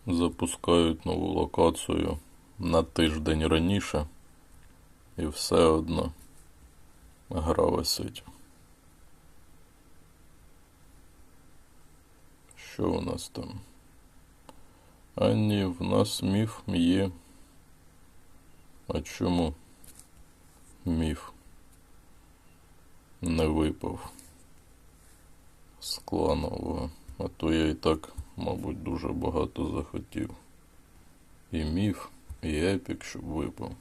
запускають нову локацію на тиждень раніше, і все одно гра висить. Що у нас там? А ні, в нас міф є. А чому міф не випав з кланового? А то я і так, мабуть, дуже багато захотів. І міф, і епік, щоб випав.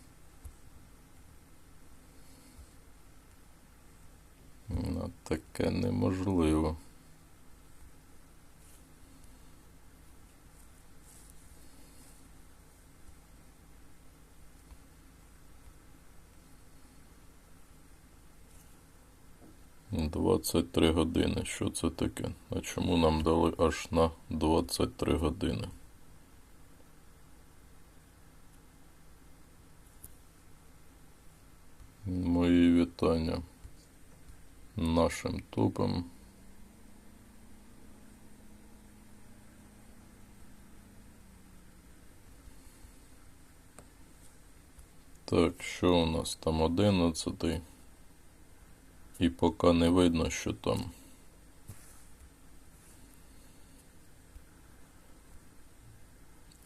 Ну, таке неможливо. «23 години». Що це таке? А чому нам дали аж на 23 години? Мої вітання нашим топам. Так, що у нас там 11-й? І поки не видно, що там.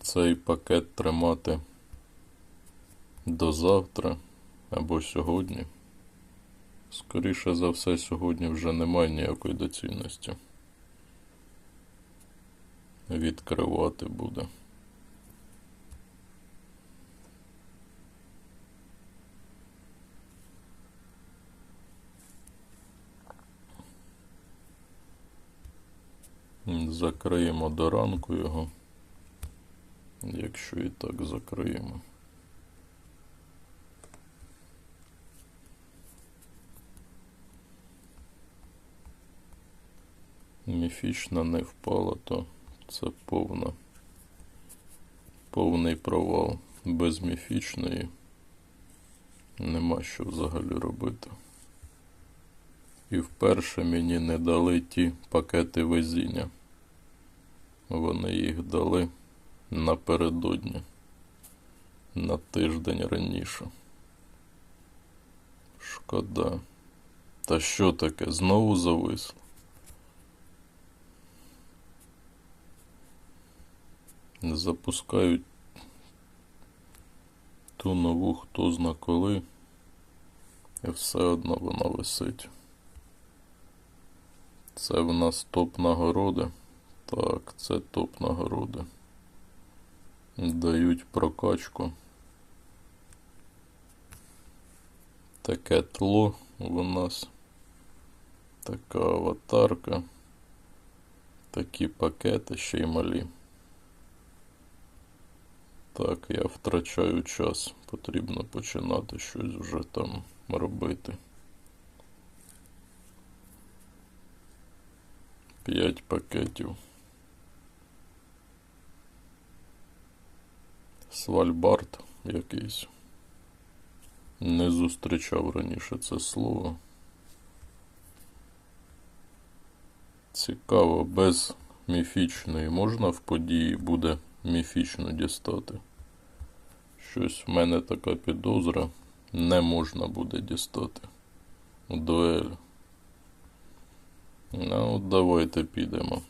Цей пакет тримати до завтра або сьогодні. Скоріше за все, сьогодні вже немає ніякої доцільності. Відкривати буде. Закриємо до ранку його, якщо і так закриємо. Міфічна не впала, то це повний провал. Без міфічної нема що взагалі робити. І вперше мені не дали ті пакети везіння. Вони їх дали напередодні, на тиждень раніше. Шкода. Та що таке? Знову зависло? Запускають ту нову хто зна коли, і все одно вона висить. Це в нас топ нагороди. Так, це топ нагороди. Дають прокачку. Таке тло у нас. Така аватарка. Такі пакети ще й малі. Так, я втрачаю час. Потрібно починати щось вже там робити. 5 пакетів. Свальбард якийсь. Не зустрічав раніше це слово. Цікаво, без міфічної можна в події буде міфічну дістати? Щось в мене така підозра. Не можна буде дістати. Дуель. Ну, давайте підемо.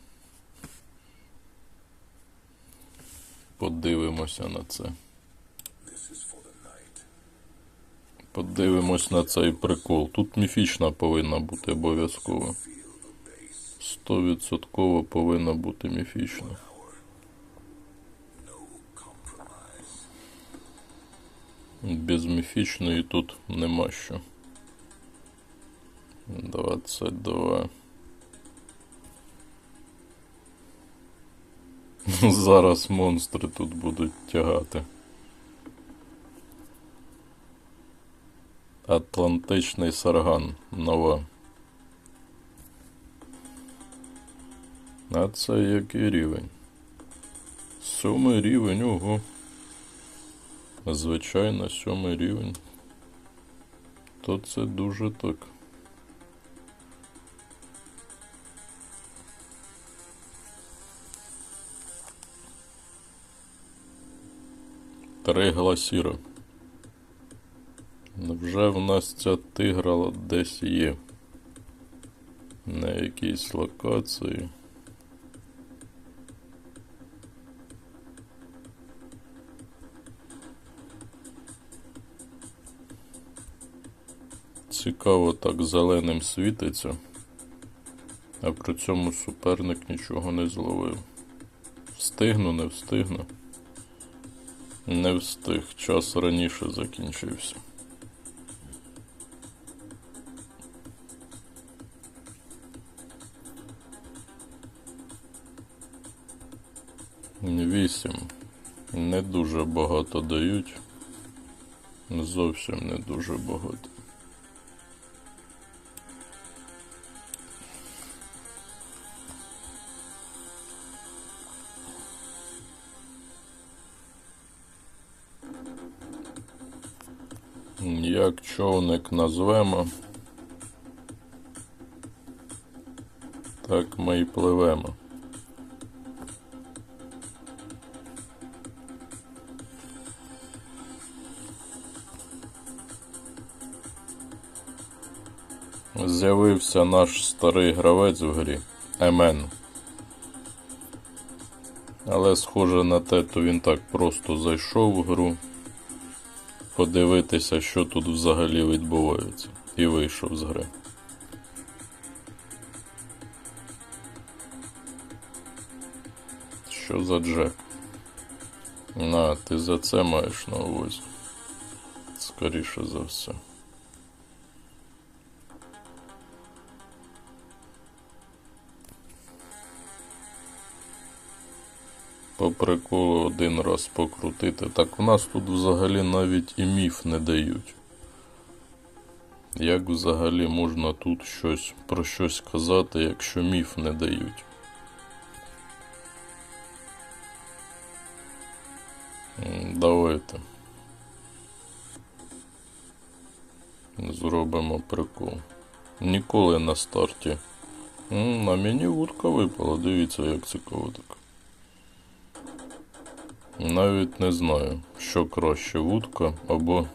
Подивимося на це. Подивимось на цей прикол. Тут міфічна повинна бути обов'язково. 100% повинна бути міфічна. Без міфічної тут нема що. 22. Зараз монстри тут будуть тягати. Атлантичний сарган. Нова. А це який рівень? 7 рівень, ого. Звичайно, 7 рівень. То це дуже так. 3 гласіра. Вже в нас ця тигра десь є. На якійсь локації. Цікаво, так зеленим світиться, а при цьому суперник нічого не зловив. Встигну, не встигну. Не встиг, час раніше закінчився. Вісім. Не дуже багато дають. Зовсім не дуже багато. Як човник назвемо, так ми й пливемо. З'явився наш старий гравець в грі, МН. Але схоже на те, то він так просто зайшов в гру, подивитися, що тут взагалі відбувається, і вийшов з гри. Що за Джек? На, ти за це маєш на увазі. Скоріше за все. По приколу один раз покрутити. Так у нас тут взагалі навіть і міф не дають. Як взагалі можна тут про щось казати, якщо міф не дають? Давайте. Зробимо прикол. Ніколи на старті. На мені вудка випала, дивіться, як цікаво так. Навіть не знаю, що краще, вудка або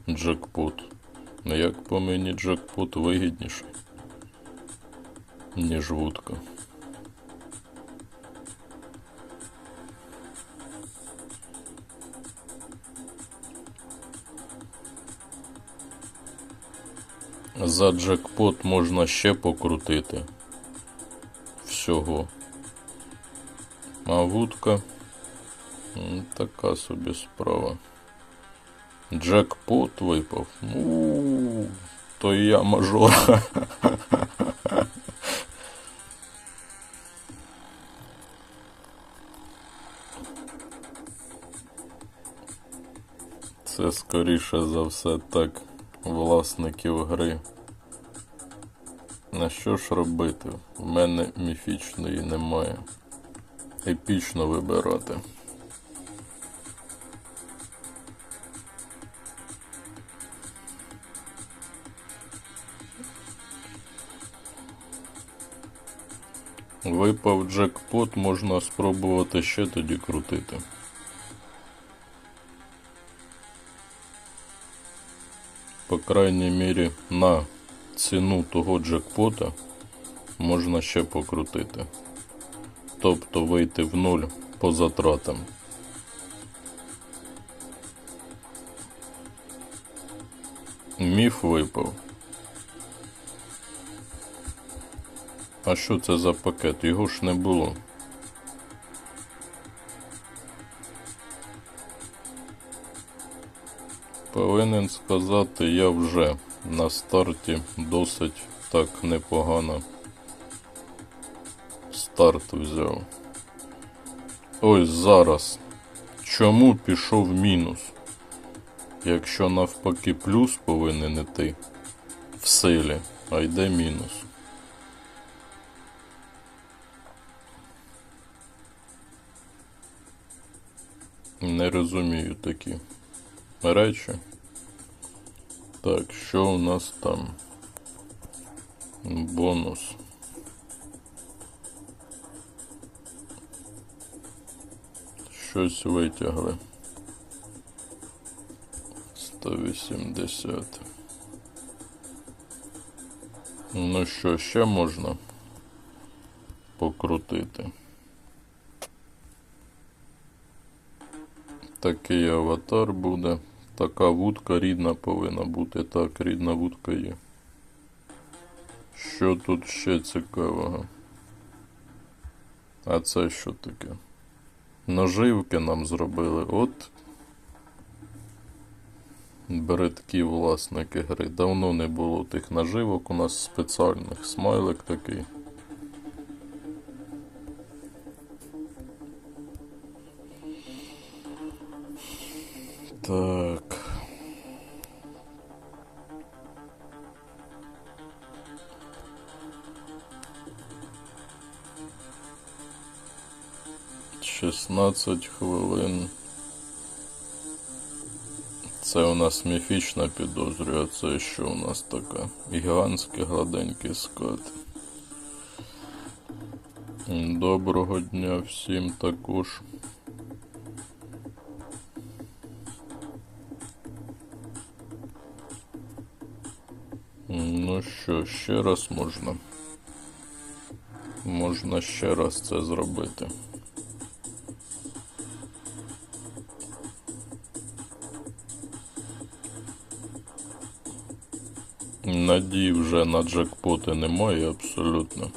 джекпот. Як по мені джекпот вигідніший, ніж вудка. За джекпот можна ще покрутити всього. А вудка така собі справа. Джекпот випав. То я мажор. Це скоріше за все так власників гри. На що ж робити? В мене міфічної немає. Епічно вибирати. Випав джекпот, можна спробувати ще тоді крутити. По крайній мірі на ціну того джекпота можна ще покрутити. Тобто вийти в нуль по затратам. Міф випав. А що це за пакет? Його ж не було. Повинен сказати, я вже на старті досить так непогано старт взяв. Ось зараз. Чому пішов мінус? Якщо навпаки плюс повинен іти в силі, а йде мінус. Не розумію такі речі. Так, що у нас там? Бонус. Щось витягли. 380. Ну що, ще можна покрутити. Такий аватар буде. Така вудка рідна повинна бути. Так, рідна вудка є. Що тут ще цікавого? А це що таке? Наживки нам зробили. От бридкі власники гри. Давно не було тих наживок у нас спеціальних. Смайлик такий. Так. «16 хвилин. Це у нас міфічна, підозрюю, а це що у нас така? Гігантський гладенький скат. Доброго дня всім також. Ну що, ще раз можна? Можна ще раз це зробити. Надій вже на джекпоти немає абсолютно.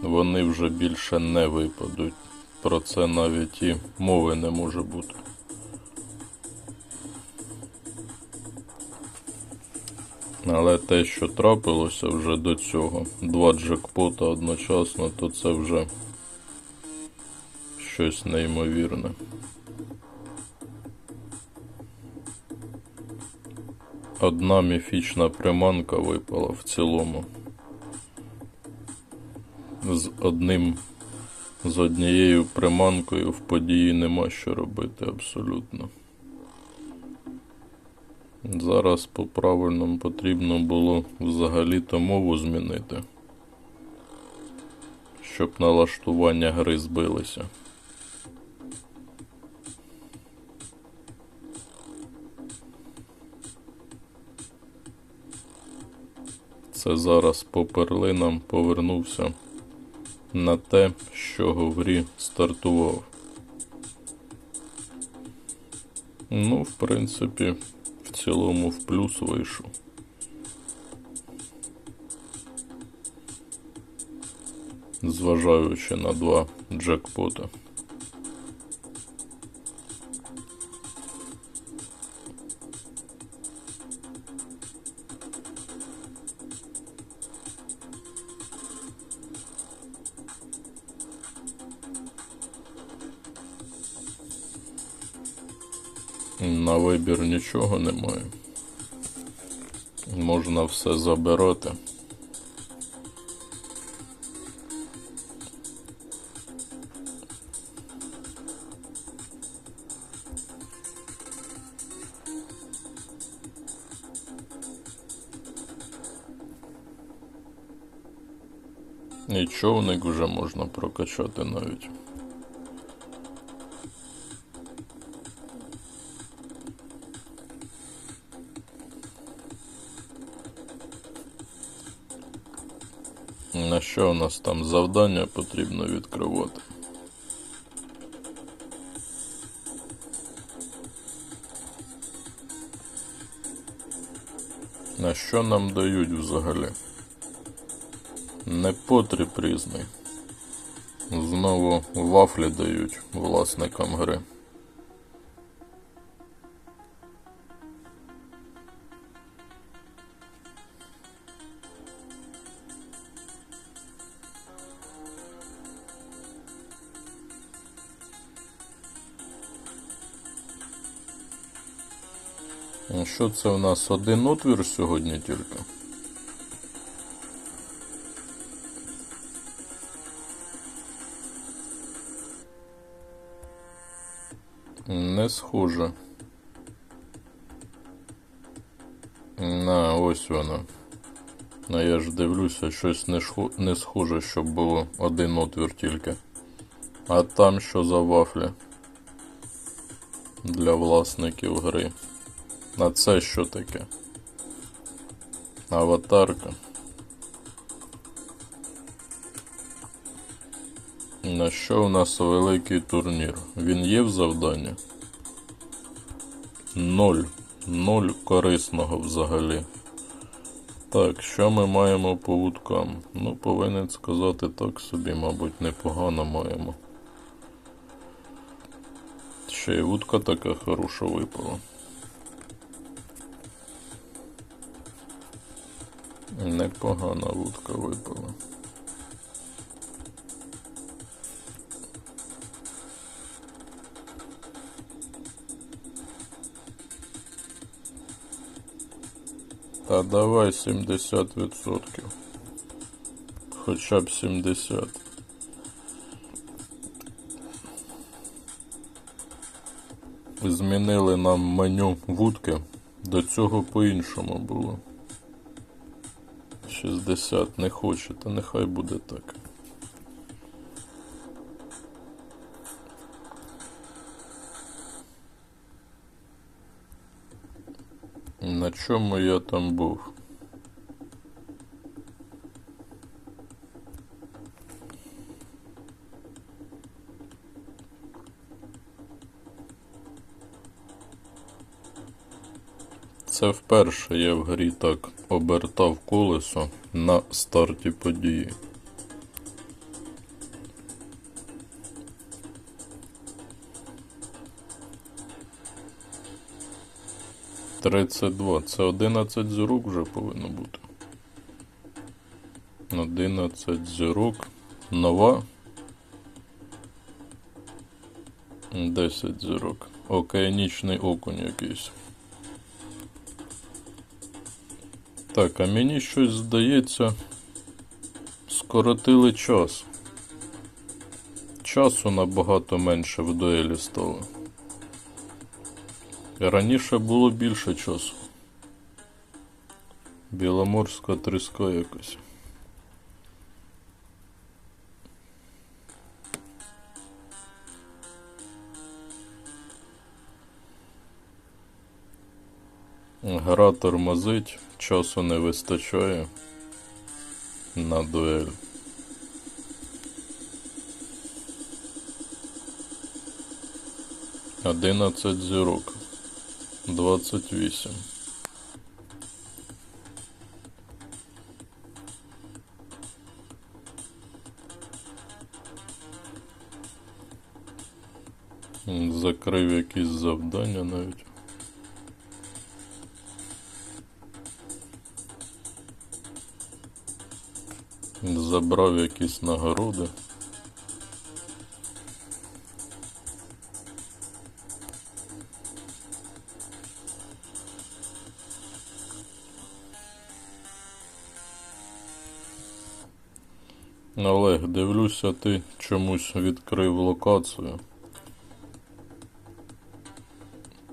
Вони вже більше не випадуть. Про це навіть і мови не може бути. Але те, що трапилося вже до цього, 2 джекпота одночасно, то це вже щось неймовірне. Одна міфічна приманка випала в цілому. З однією приманкою в події нема що робити абсолютно. Зараз по-правильному потрібно було взагалі-то мову змінити, щоб налаштування гри збилися. Це зараз по перлинам повернувся на те, з чого в грі стартував. Ну, в принципі, в цілому в плюс вийшов. Зважаючи на 2 джекпота. На вибір нічого немає. Можна все забирати. І човник вже можна прокачати навіть. На що у нас там завдання потрібно відкривати? На що нам дають взагалі? Непотріб різний. Знову вафлі дають власникам гри. Що це у нас? Один отвір сьогодні тільки? Не схоже. Ось воно. Я ж дивлюся, щось не схоже, щоб було один отвір тільки. А там що за вафлі? Для власників гри. А це що таке? Аватарка. На що у нас великий турнір? Він є в завданні? 0. 0 корисного взагалі. Так, що ми маємо по вудкам? Ну, повинен сказати так собі, мабуть, непогано маємо. Ще й вудка така хороша випала. Непогана вудка випала. Та давай 70%. Хоча б 70. Змінили нам меню вудки. До цього по-іншому було. 60 не хоче, та нехай буде так. На чому я там був? Це вперше я в грі так обертав колесо на старті події. «32». Це 11 зірок вже повинно бути. 11 зірок. Нова. 10 зірок. Океанічний окунь якийсь. Так, а мені щось здається, скоротили час. Часу набагато менше в дуелі стало. Раніше було більше часу. Біломорська тріска якась. Гра тормозить, часу не вистачає на дуель. «11 зірок». 28. Закрив якісь завдання навіть. Забрав якісь нагороди. Олег, дивлюся, ти чомусь відкрив локацію.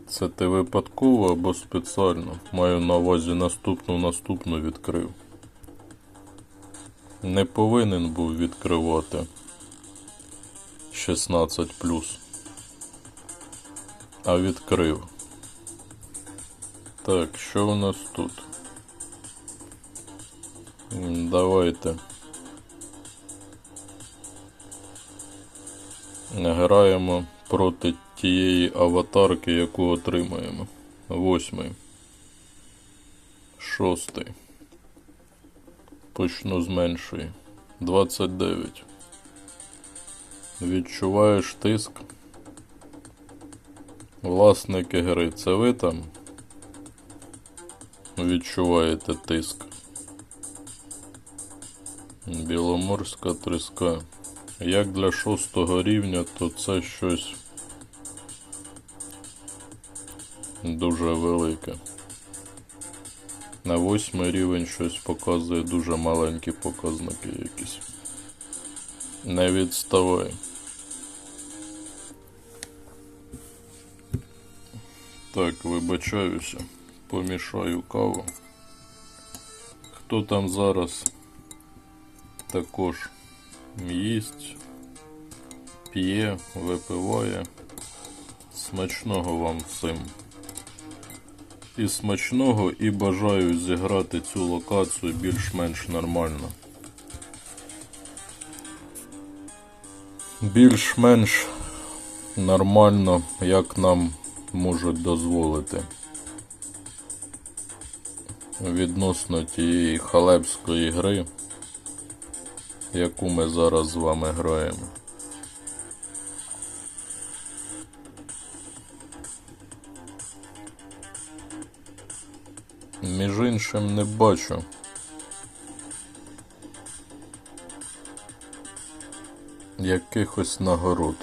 Це ти випадково або спеціально? Маю на увазі наступну відкрив. Не повинен був відкривати 16+. А відкрив. Так, що у нас тут? Давайте. Граємо проти тієї аватарки, яку отримаємо. 8. 6. Почну з меншої. 29. Відчуваєш тиск? Власники гри, це ви там відчуваєте тиск? Біломорська тріска. Як для 6-го рівня, то це щось дуже велике. На 8-й рівень щось показує дуже маленькі показники якісь. Не відставай. Так, вибачаюся. Помішаю каву. Хто там зараз також їсть, п'є, випиває. Смачного вам всім. і смачного, і бажаю зіграти цю локацію більш-менш нормально. Більш-менш нормально, як нам можуть дозволити. Відносно тієї халепської гри, яку ми зараз з вами граємо. Між іншим не бачу якихось нагород.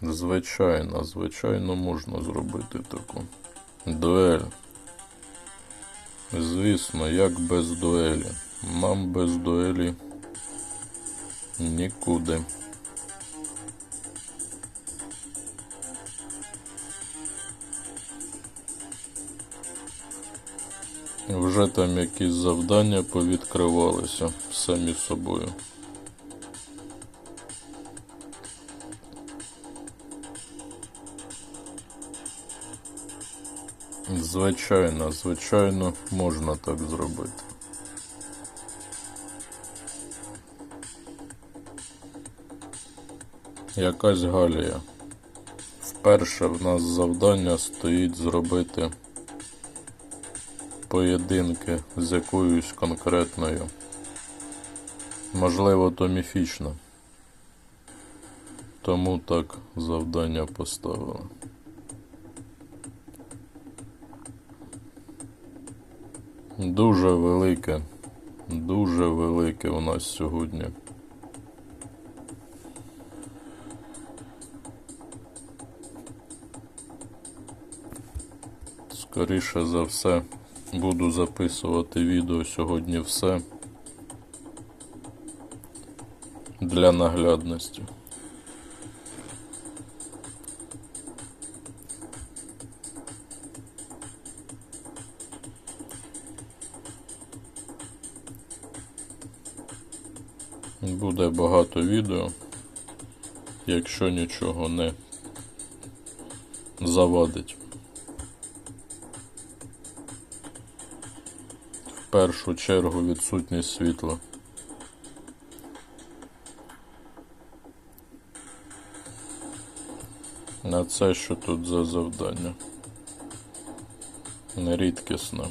Звичайно можна зробити таку. Дуель. Звісно, як без дуелі. Нам без дуелі нікуди. Вже там якісь завдання повідкривалися самі собою. Звичайно, можна так зробити. Якась Галія. Вперше в нас завдання стоїть зробити поєдинки з якоюсь конкретною. Можливо, то міфічно. Тому так завдання поставили. Дуже велике у нас сьогодні. Скоріше за все, буду записувати відео сьогодні все для наглядності. Буде багато відео, якщо нічого не завадить. В першу чергу відсутність світла. А це що тут за завдання? Нерідкісне.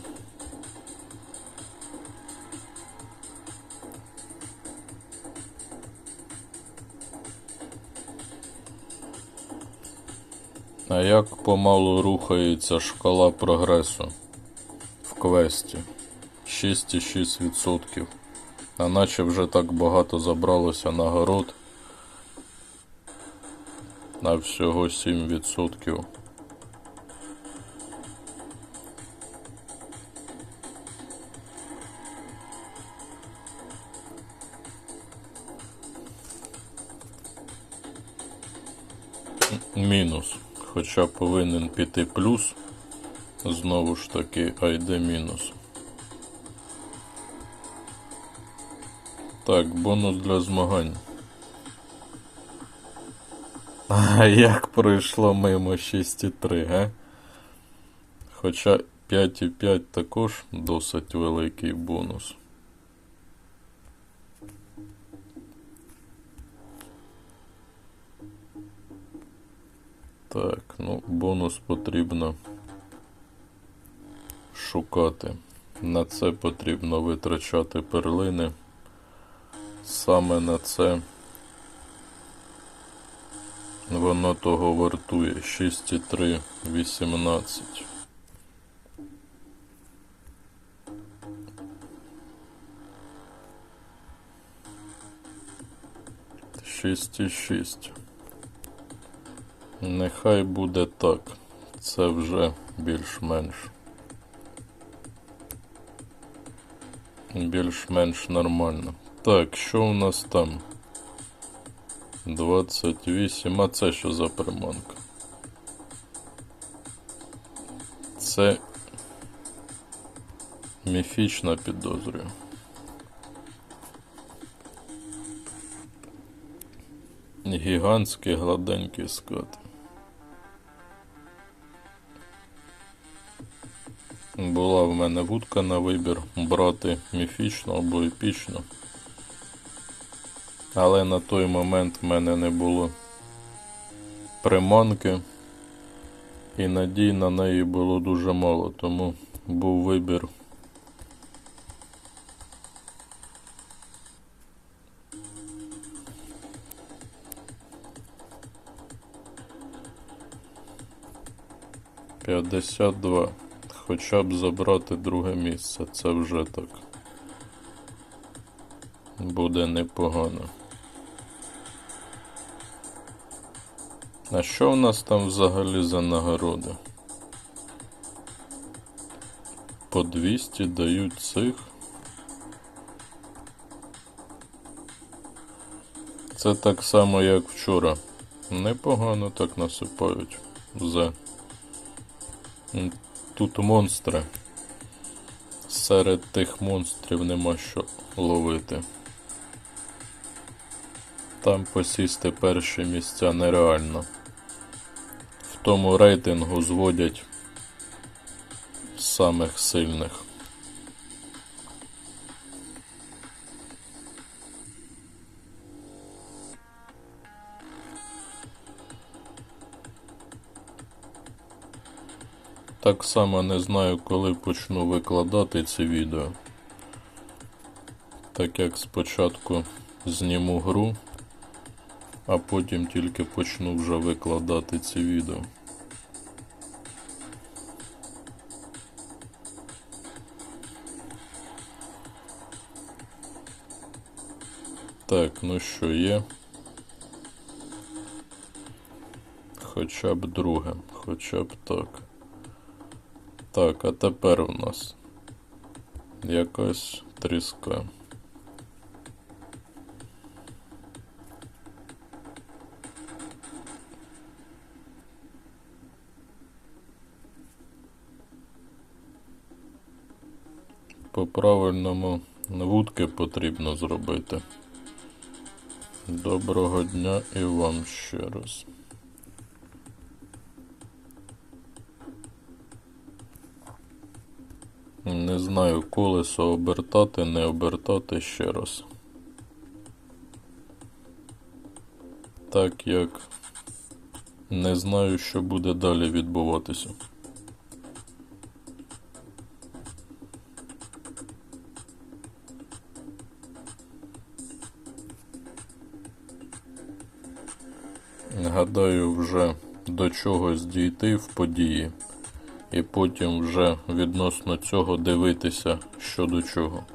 А як помалу рухається шкала прогресу в квесті? 6,6%. А наче вже так багато забралося нагород. А всього 7%. Мінус. Хоча повинен піти плюс. Знову ж таки, а йде мінус. Так, бонус для змагань. А як пройшло мимо 6,3, га? Хоча 5,5 також досить великий бонус. Так, ну бонус потрібно шукати. На це потрібно витрачати перлини. Саме на це воно того вартує. 6,3, 18. 6,6. Нехай буде так. Це вже більш-менш. Більш-менш нормально. Так, що у нас там? 28. А це що за приманка? Це міфічна, підозрюю. Гігантський гладенький скат. Була в мене вудка на вибір брати міфічну або епічну. Але на той момент в мене не було приманки. І надій на неї було дуже мало, тому був вибір. $52. Хоча б забрати друге місце, це вже так буде непогано. А що в нас там взагалі за нагороди? По 200 дають цих. Це так само, як вчора. Непогано так насипають. Тут монстри. Серед тих монстрів нема що ловити. Там посісти перші місця нереально. В тому рейтингу зводять самих сильних. Так само не знаю, коли почну викладати ці відео. Так як спочатку зніму гру, а потім тільки почну вже викладати ці відео. Так, ну що є? Хоча б друге, хоча б так. Так, а тепер у нас якась тріска. По-правильному вудки потрібно зробити. Доброго дня і вам ще раз. Не знаю, колесо обертати, не обертати ще раз. Так як не знаю, що буде далі відбуватися. Гадаю, вже до чогось дійти в події. І потім вже відносно цього дивитися, що до чого.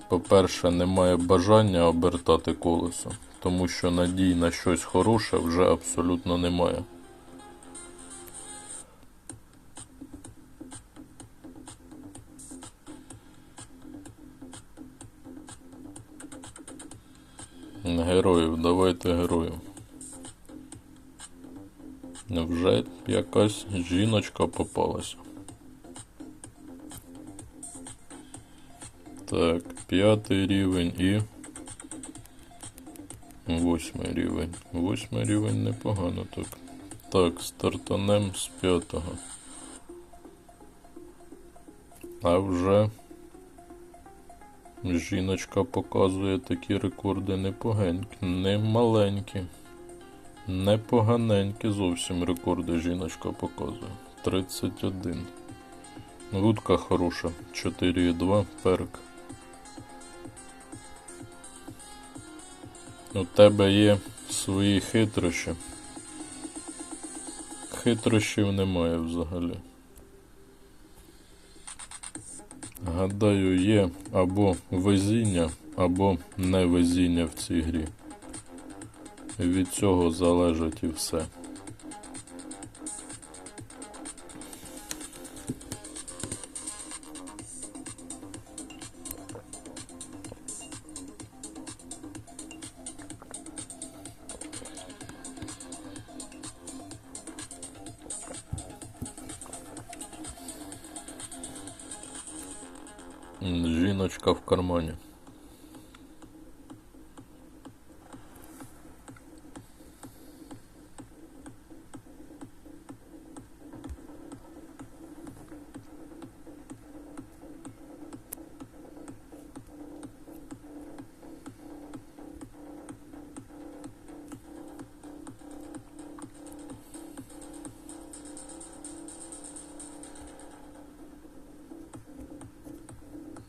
По-перше, немає бажання обертати колесо, тому що надій на щось хороше вже абсолютно немає. Героїв, давайте героїв. Вже якась жіночка попалася. Так, 5-й рівень і 8-й рівень. 8-й рівень непогано так. Так, стартанем з 5-го. А вже жіночка показує такі рекорди непоганенькі, не маленькі. Непоганенькі зовсім рекорди жіночка показує. 31. Вудка хороша. 4,2 перк. У тебе є свої хитрощі. Хитрощів немає взагалі. Гадаю, є або везіння, або невезіння в цій грі. Від цього залежить і все. Жіночка в кармані.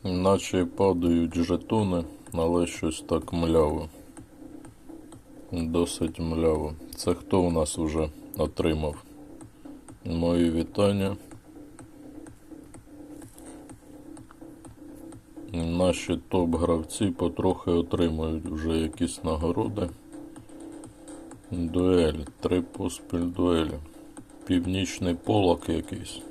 Наче падають жетони, але щось так мляво. Досить мляво. Це хто у нас вже отримав? Мої вітання. Наші топ-гравці потрохи отримують вже якісь нагороди. Дуель. 3 поспіль дуелі. Північний полок якийсь.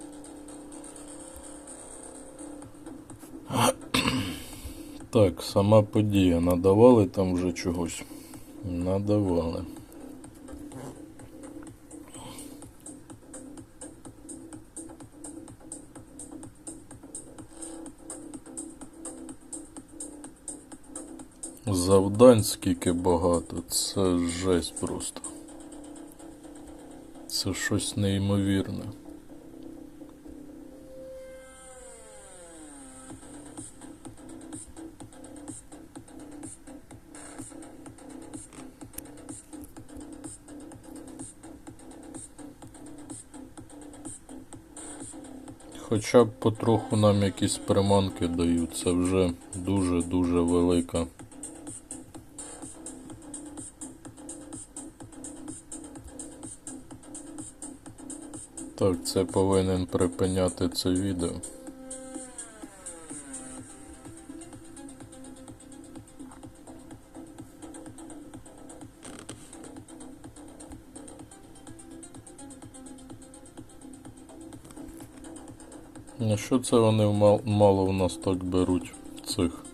Так, сама подія. Надавали там вже чогось? Надавали. Завдань скільки багато, це жесть просто. Це щось неймовірне. Хоча б потроху нам якісь приманки дають, це вже дуже-дуже велика. Так, це повинен припиняти це відео. А що це вони мало в нас так беруть цих?